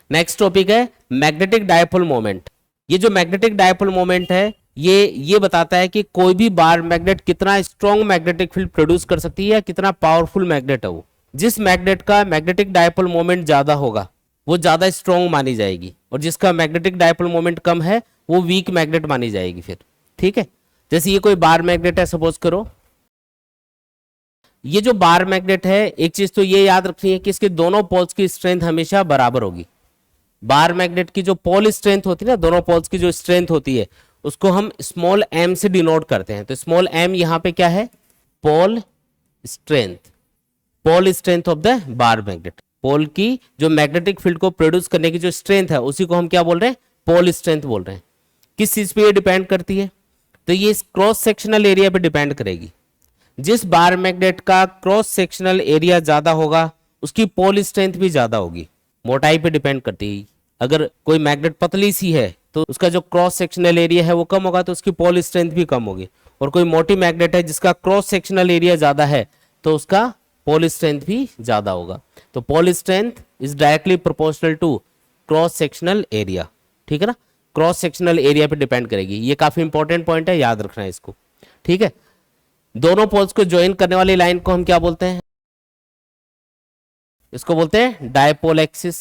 Next topic है magnetic dipole moment. ये जो मैग्नेटिक डायपोल मोमेंट है ये बताता है कि कोई भी बार मैग्नेट कितना स्ट्रॉन्ग मैग्नेटिक फील्ड प्रोड्यूस कर सकती है या कितना पावरफुल मैग्नेट है वो। जिस मैग्नेट का मैग्नेटिक डायपोल मोमेंट ज्यादा होगा वो ज्यादा स्ट्रॉन्ग मानी जाएगी, और जिसका मैग्नेटिक डायपोल मोमेंट कम है वो वीक मैग्नेट मानी जाएगी फिर। ठीक है, जैसे ये कोई बार मैग्नेट है, सपोज करो ये जो बार मैग्नेट है, एक चीज तो ये याद रखनी है कि इसके दोनों पोल्स की स्ट्रेंथ हमेशा बराबर होगी। बार मैग्नेट की जो पोल स्ट्रेंथ होती है ना, दोनों पोल्स की जो स्ट्रेंथ होती है उसको हम स्मॉल एम से डिनोट करते हैं। तो स्मॉल एम यहां पे क्या है, pole strength, pole strength of the bar magnet. Pole की जो मैग्नेटिक फील्ड को प्रोड्यूस करने की जो स्ट्रेंथ है उसी को हम क्या बोल रहे हैं, पोल स्ट्रेंथ बोल रहे हैं। किस चीज पे ये डिपेंड करती है, तो ये क्रॉस सेक्शनल एरिया पे डिपेंड करेगी। जिस बार मैग्नेट का क्रॉस सेक्शनल एरिया ज्यादा होगा उसकी पोल स्ट्रेंथ भी ज्यादा होगी। मोटाई पे डिपेंड करती है। अगर कोई मैग्नेट पतली सी है तो उसका जो क्रॉस सेक्शनल एरिया है वो कम होगा तो उसकी पोल स्ट्रेंथ भी कम होगी। और कोई मोटी मैग्नेट है जिसका क्रॉस सेक्शनल एरिया ज्यादा है तो उसका पोल स्ट्रेंथ भी ज्यादा होगा। तो pole strength is directly proportional to cross sectional area. ठीक है ना, क्रॉस सेक्शनल एरिया पे डिपेंड करेगी। ये काफी इंपॉर्टेंट पॉइंट है, याद रखना है इसको। ठीक है, दोनों पोल्स को ज्वाइन करने वाली लाइन को हम क्या बोलते हैं, इसको बोलते हैं डायपोल एक्सिस।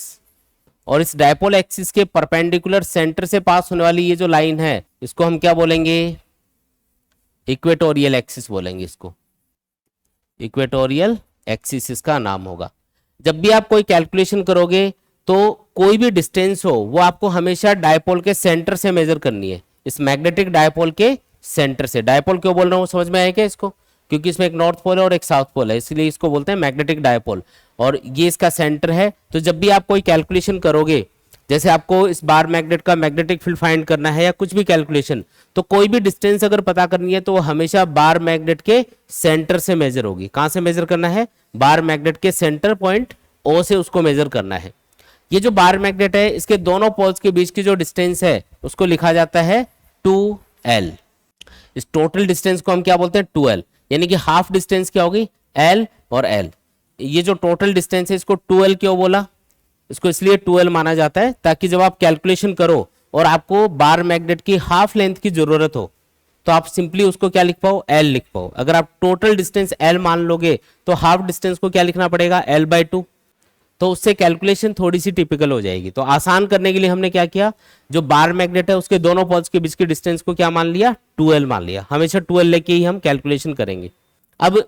और इस डायपोल एक्सिस के परपेंडिकुलर सेंटर से पास होने वाली ये जो लाइन है इसको हम क्या बोलेंगे, इक्वेटोरियल एक्सिस बोलेंगे इसको। इक्वेटोरियल एक्सिस इसका नाम होगा। जब भी आप कोई कैलकुलेशन करोगे तो कोई भी डिस्टेंस हो वो आपको हमेशा डायपोल के सेंटर से मेजर करनी है, इस मैग्नेटिक डायपोल के सेंटर से। डायपोल क्यों बोल रहा हूं, समझ में आया क्या इसको, क्योंकि इसमें एक नॉर्थ पोल है और एक साउथ पोल है, इसलिए इसको बोलते हैं मैग्नेटिक डायपोल। और ये इसका सेंटर है। तो जब भी आप कोई कैलकुलेशन करोगे, जैसे आपको इस बार मैग्नेट का मैग्नेटिक फील्ड फाइंड करना है या कुछ भी कैलकुलेशन, तो कोई भी डिस्टेंस अगर पता करनी है तो वो हमेशा बार मैग्नेट के सेंटर से मेजर होगी। कहां से मेजर करना है, बार मैग्नेट के सेंटर पॉइंट ओ से उसको मेजर करना है। ये जो बार मैग्नेट है इसके दोनों पोल्स के बीच की जो डिस्टेंस है उसको लिखा जाता है 2l। इस टोटल डिस्टेंस को हम क्या बोलते हैं, 2l। यानी कि हाफ डिस्टेंस क्या होगी, l और l। ये जो टोटल डिस्टेंस है इसको 2l क्यों बोला, इसको इसलिए 2l माना जाता है ताकि जब आप कैलकुलेशन करो और आपको बार मैग्नेट की हाफ लेंथ की जरूरत हो तो आप सिंपली उसको क्या लिख पाओ, l लिख पाओ। अगर आप टोटल डिस्टेंस l मान लोगे तो हाफ डिस्टेंस को क्या लिखना पड़ेगा, l/2। तो उससे कैलकुलेशन थोड़ी सी टिपिकल हो जाएगी। तो आसान करने के लिए हमने क्या किया, जो बार मैग्नेट है उसके दोनों पोल्स के बीच की डिस्टेंस को क्या मान लिया, 2l मान लिया। हमेशा 2l लेके ही हम कैलकुलेशन करेंगे। अब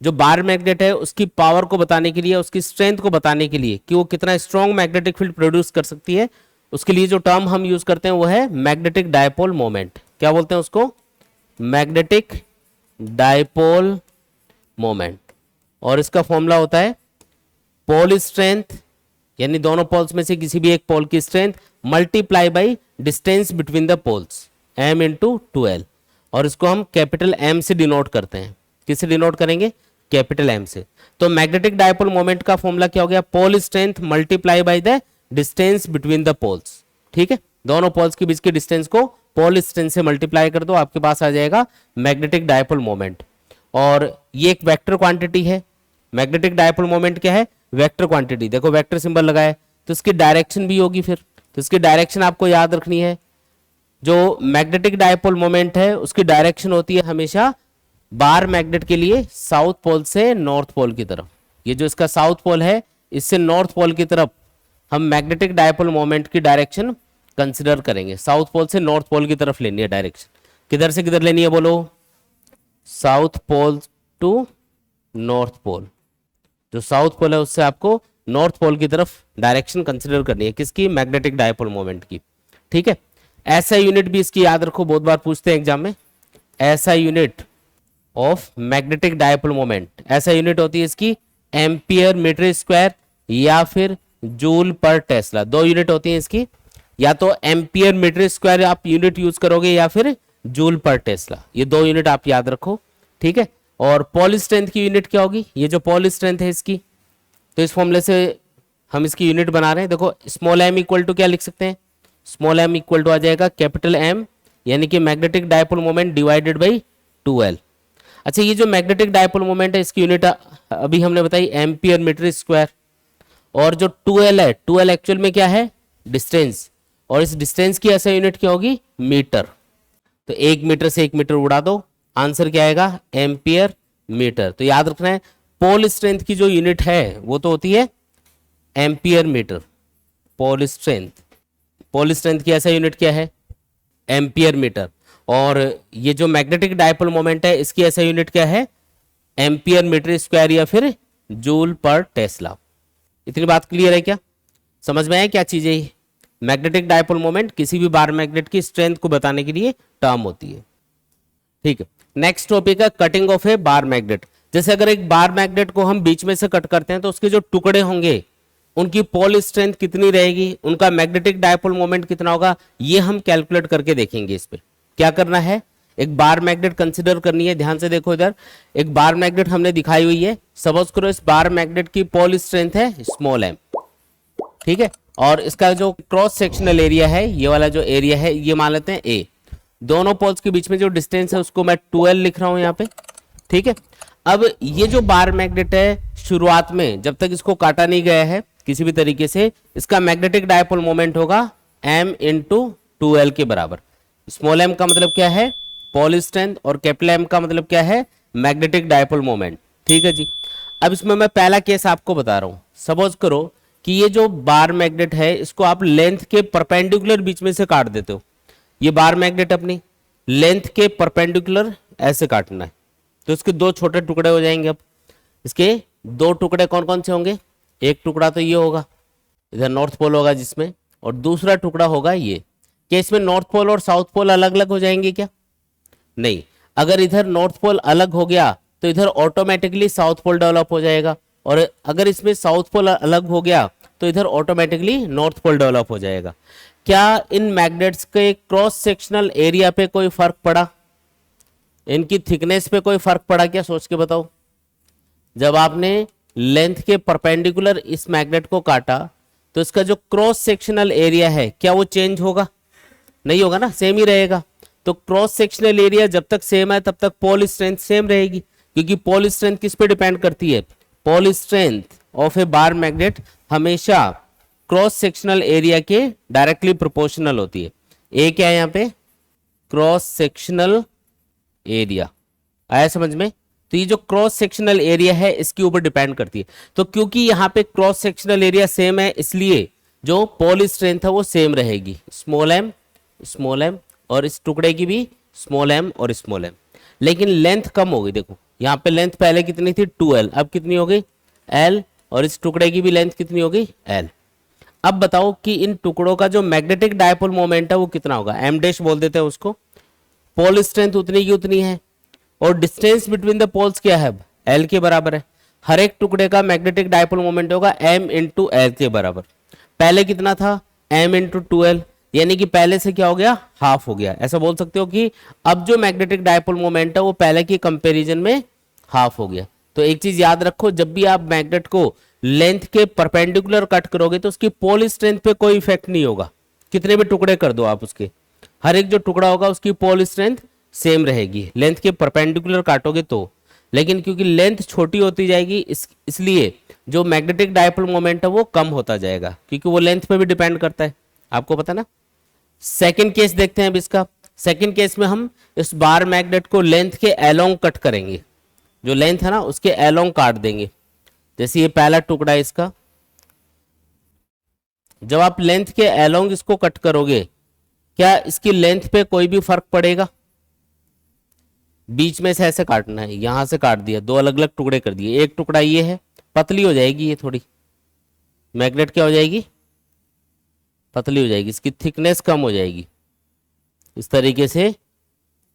जो बार मैग्नेट है उसकी पावर को बताने के लिए, उसकी स्ट्रेंथ को बताने के लिए कि वो कितना स्ट्रॉन्ग मैग्नेटिक फील्ड प्रोड्यूस कर सकती है, उसके लिए जो टर्म हम यूज करते हैं वो है मैग्नेटिक डायपोल मोमेंट। क्या बोलते हैं उसको, मैग्नेटिक डायपोल मोमेंट। और इसका फॉर्मूला होता है पोल स्ट्रेंथ, यानी दोनों पोल्स में से किसी भी एक पोल की strength multiply by distance between the poles, m into 2l। और इसको हम कैपिटल M से डिनोट करते हैं। किससे डिनोट करेंगे, कैपिटल M से। तो मैग्नेटिक डायपोल मोमेंट का फॉर्मूला क्या हो गया, pole strength multiply by the distance between the poles. ठीक है, दोनों पोल्स के बीच की डिस्टेंस को पोल स्ट्रेंथ से मल्टीप्लाई कर दो, आपके पास आ जाएगा मैग्नेटिक डायपोल मोमेंट। और ये एक वेक्टर क्वांटिटी है। मैग्नेटिक डायपोल मोमेंट क्या है, वेक्टर क्वांटिटी। देखो वेक्टर सिंबल लगाए तो इसकी डायरेक्शन भी होगी फिर, तो इसकी डायरेक्शन आपको याद रखनी है। जो मैग्नेटिक डायपोल मोमेंट है उसकी डायरेक्शन होती है हमेशा बार मैग्नेट के लिए साउथ पोल से नॉर्थ पोल की तरफ। ये जो इसका साउथ पोल है इससे नॉर्थ पोल की तरफ हम मैग्नेटिक डायपोल मोमेंट की डायरेक्शन कंसिडर करेंगे। साउथ पोल से नॉर्थ पोल की तरफ लेनी है डायरेक्शन। किधर से किधर लेनी है बोलो, south pole to north pole. जो साउथ पोल है उससे आपको नॉर्थ पोल की तरफ डायरेक्शन कंसिडर करनी है, किसकी, मैग्नेटिक डायपोल मोमेंट की। ठीक है, ऐसा यूनिट भी इसकी याद रखो, बहुत बार पूछते हैं एग्जाम में। ऐसा unit of magnetic dipole moment, ऐसा यूनिट होती है इसकी एम्पियर मीटर स्क्वायर या फिर जूल पर टेस्ला। दो यूनिट होती है इसकी, या तो एम्पियर मीटर स्क्वायर आप यूनिट यूज करोगे या फिर जूल पर टेस्ला। ये दो यूनिट आप याद रखो। ठीक है, और पोल स्ट्रेंथ की यूनिट क्या होगी, ये जो पोल स्ट्रेंथ है इसकी, तो इस फॉर्मूले से हम इसकी यूनिट बना रहे हैं। देखो स्मॉल m इक्वल टू क्या लिख सकते हैं, स्मॉल m इक्वल टू आ जाएगा कैपिटल M, यानी कि magnetic dipole moment divided by 2l। अच्छा, ये जो मैग्नेटिक डायपोल मोमेंट है इसकी यूनिट अभी हमने बताई एम्पियर मीटर स्क्वायर। और जो 2l है, 2l एक्चुअल में क्या है, डिस्टेंस, और इस डिस्टेंस की ऐसा यूनिट क्या होगी, मीटर। तो 1 मीटर से 1 मीटर उड़ा दो, आंसर क्या आएगा, एम्पियर मीटर। तो याद रखना है पोल स्ट्रेंथ की जो यूनिट है वो तो होती है एम्पियर मीटर। पोल स्ट्रेंथ की ऐसा यूनिट क्या है, एम्पियर मीटर। और ये जो मैग्नेटिक डायपोल मोमेंट है इसकी ऐसा यूनिट क्या है, एम्पियर मीटर स्क्वायर या फिर जूल पर टेस्ला। इतनी बात क्लियर है क्या, समझ में आया क्या चीज है ये। मैग्नेटिक डायपोल मोमेंट किसी भी बार मैग्नेट की स्ट्रेंथ को बताने के लिए टर्म होती है। ठीक है, नेक्स्ट टॉपिक है cutting of a bar magnet. जैसे अगर एक बार मैग्नेट को हम बीच में से कट करते हैं तो उसके जो टुकड़े होंगे उनकी पोल स्ट्रेंथ कितनी रहेगी, उनका मैग्नेटिक डायपोल मोमेंट कितना होगा, ये हम कैलकुलेट करके देखेंगे। इस पे क्या करना है, एक बार मैग्नेट कंसिडर करनी है। ध्यान से देखो इधर, एक बार मैग्नेट हमने दिखाई हुई है। सपोज करो इस बार मैग्नेट की पोल स्ट्रेंथ है स्मॉल एम, ठीक है, और इसका जो क्रॉस सेक्शनल एरिया है, ये वाला जो एरिया है ये मान लेते हैं ए। दोनों पोल्स के बीच में जो डिस्टेंस है उसको मैं 12 लिख रहा हूं यहाँ पे, ठीक है। अब ये जो बार मैग्नेट है शुरुआत में जब तक इसको काटा नहीं गया है किसी भी तरीके से, इसका मैग्नेटिक डायपोल मोमेंट होगा m इंटू 2l के बराबर। स्मॉल m का मतलब क्या है, पोल स्ट्रेंथ, और कैपिटल M का मतलब क्या है, मैग्नेटिक डायपोल मोमेंट। ठीक है जी। अब इसमें मैं पहला केस आपको बता रहा हूं। सपोज करो कि ये जो बार मैग्नेट है इसको आप लेंथ के परपेंडिकुलर बीच में से काट देते हो। ये बार मैग्नेट अपनी लेंथ के परपेंडिकुलर ऐसे काटना है तो इसके दो छोटे टुकड़े हो जाएंगे। अब इसके दो टुकड़े कौन कौन से होंगे, एक टुकड़ा तो ये होगा, इधर नॉर्थ पोल होगा जिसमें, और दूसरा टुकड़ा होगा ये। क्या इसमें नॉर्थ पोल और साउथ पोल अलग अलग हो जाएंगे क्या, नहीं। अगर इधर नॉर्थ पोल अलग हो गया तो इधर ऑटोमेटिकली साउथ पोल डेवलप हो जाएगा, और अगर इसमें साउथ पोल अलग हो गया तो इधर ऑटोमेटिकली नॉर्थ पोल डेवलप हो जाएगा। क्या इन मैग्नेट्स के क्रॉस सेक्शनल एरिया पे कोई फर्क पड़ा, इनकी थिकनेस पे कोई फर्क पड़ा क्या, सोच के बताओ। जब आपने लेंथ के परपेंडिकुलर इस मैग्नेट को काटा तो इसका जो क्रॉस सेक्शनल एरिया है क्या वो चेंज होगा, नहीं होगा ना, सेम ही रहेगा। तो क्रॉस सेक्शनल एरिया जब तक सेम है तब तक पोल स्ट्रेंथ सेम रहेगी, क्योंकि पोल स्ट्रेंथ किस पे डिपेंड करती है, pole strength of a bar magnet हमेशा क्रॉस सेक्शनल एरिया के डायरेक्टली प्रोपोर्शनल होती है। ए क्या है यहाँ पे, क्रॉस सेक्शनल एरिया, आया समझ में। तो ये जो क्रॉस सेक्शनल एरिया है इसके ऊपर डिपेंड करती है। तो क्योंकि यहाँ पे क्रॉस सेक्शनल एरिया सेम है इसलिए जो पोल स्ट्रेंथ है वो सेम रहेगी, स्मॉल एम, और इस टुकड़े की भी स्मॉल एम और स्मॉल एम। लेकिन लेंथ कम हो गई, देखो यहाँ पे लेंथ पहले कितनी थी 2l, अब कितनी हो गई l, और इस टुकड़े की भी लेंथ कितनी हो गई l। अब बताओ कि इन टुकड़ों का जो मैग्नेटिक डायपोल मोमेंट है वो कितना होगा, m डैश बोल देते हैं उसको। पोल स्ट्रेंथ उतनी की उतनी है, और डिस्टेंस बिटवीन द पोल्स क्या है, l के बराबर है। हर एक टुकड़े का मैग्नेटिक डायपोल मोमेंट होगा m इंटू एल के बराबर। पहले कितना था, m इंटू 2l, यानी कि पहले से क्या हो गया, हाफ हो गया। ऐसा बोल सकते हो कि अब जो मैग्नेटिक डायपोल मोमेंट है वो पहले की कंपैरिजन में हाफ हो गया। तो एक चीज याद रखो, जब भी आप मैग्नेट को लेंथ के परपेंडिकुलर कट करोगे तो उसकी पोल स्ट्रेंथ पे कोई इफेक्ट नहीं होगा। कितने भी टुकड़े कर दो आप उसके, हर एक जो टुकड़ा होगा उसकी पोल स्ट्रेंथ सेम रहेगी, लेंथ के परपेंडिकुलर काटोगे तो। लेकिन क्योंकि लेंथ छोटी होती जाएगी इसलिए जो मैग्नेटिक डायपोल मोमेंट है वो कम होता जाएगा, क्योंकि वो लेंथ पे भी डिपेंड करता है, आपको पता ना। सेकंड केस देखते हैं अब इसका। सेकंड केस में हम इस बार मैग्नेट को लेंथ के अलोंग कट करेंगे, जो लेंथ है ना उसके अलोंग काट देंगे। जैसे ये पहला टुकड़ा है इसका, जब आप लेंथ के अलोंग इसको कट करोगे क्या इसकी लेंथ पे कोई भी फर्क पड़ेगा, बीच में से ऐसे काटना है, यहां से काट दिया, दो अलग अलग टुकड़े कर दिए। एक टुकड़ा ये है, पतली हो जाएगी ये थोड़ी, मैग्नेट क्या हो जाएगी, पतली हो जाएगी, इसकी थिकनेस कम हो जाएगी। इस तरीके से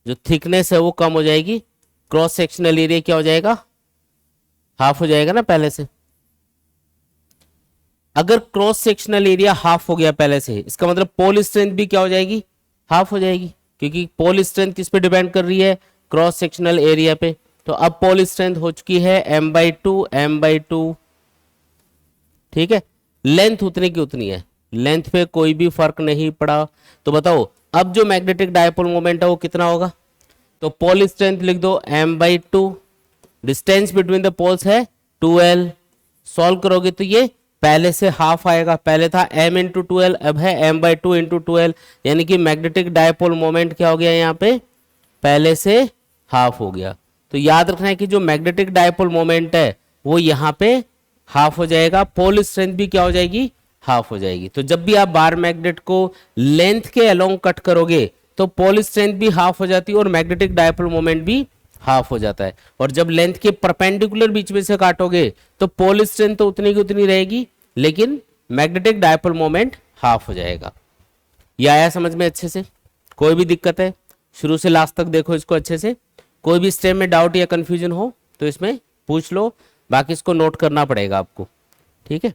जो थिकनेस है वो कम हो जाएगी, क्रॉस सेक्शनल एरिया क्या हो जाएगा, हाफ हो जाएगा ना पहले से। अगर क्रॉस सेक्शनल एरिया हाफ हो गया पहले से, इसका मतलब पोल स्ट्रेंथ भी क्या हो जाएगी, हाफ हो जाएगी, क्योंकि पोल स्ट्रेंथ किस पे डिपेंड कर रही है, क्रॉस सेक्शनल एरिया पे। तो अब पोल स्ट्रेंथ हो चुकी है m/2। ठीक है, लेंथ उतनी की उतनी है, लेंथ पे कोई भी फर्क नहीं पड़ा। तो बताओ अब जो मैग्नेटिक डायपोल मोमेंट है वो कितना होगा, तो पोल स्ट्रेंथ लिख दो m/2, distance between the poles है 2l, सॉल्व करोगे तो ये पहले से हाफ आएगा, पहले था m इंटू 12, अब है m/2 इंटू 12, यानी कि मैग्नेटिक डायपोल मोमेंट क्या हो गया यहाँ पे, पहले से हाफ हो गया। तो याद रखना है कि जो मैग्नेटिक डायपोल मोमेंट है वो यहाँ पे हाफ हो जाएगा, पोल स्ट्रेंथ भी क्या हो जाएगी, हाफ हो जाएगी। तो जब भी आप बार मैग्नेट को लेंथ के अलोंग कट करोगे तो पोल स्ट्रेंथ भी हाफ हो जाती है और मैग्नेटिक डायपोल मोमेंट भी हाफ हो जाता है। और जब लेंथ के परपेंडिकुलर बीच में से काटोगे तो पोल स्ट्रेंथ तो उतनी की उतनी रहेगी, लेकिन मैग्नेटिक डायपोल मोमेंट हाफ हो जाएगा। ये आया समझ में अच्छे से? कोई भी दिक्कत है शुरू से लास्ट तक देखो इसको अच्छे से, कोई भी स्टेप में डाउट या कंफ्यूजन हो तो इसमें पूछ लो, बाकी इसको नोट करना पड़ेगा आपको, ठीक है।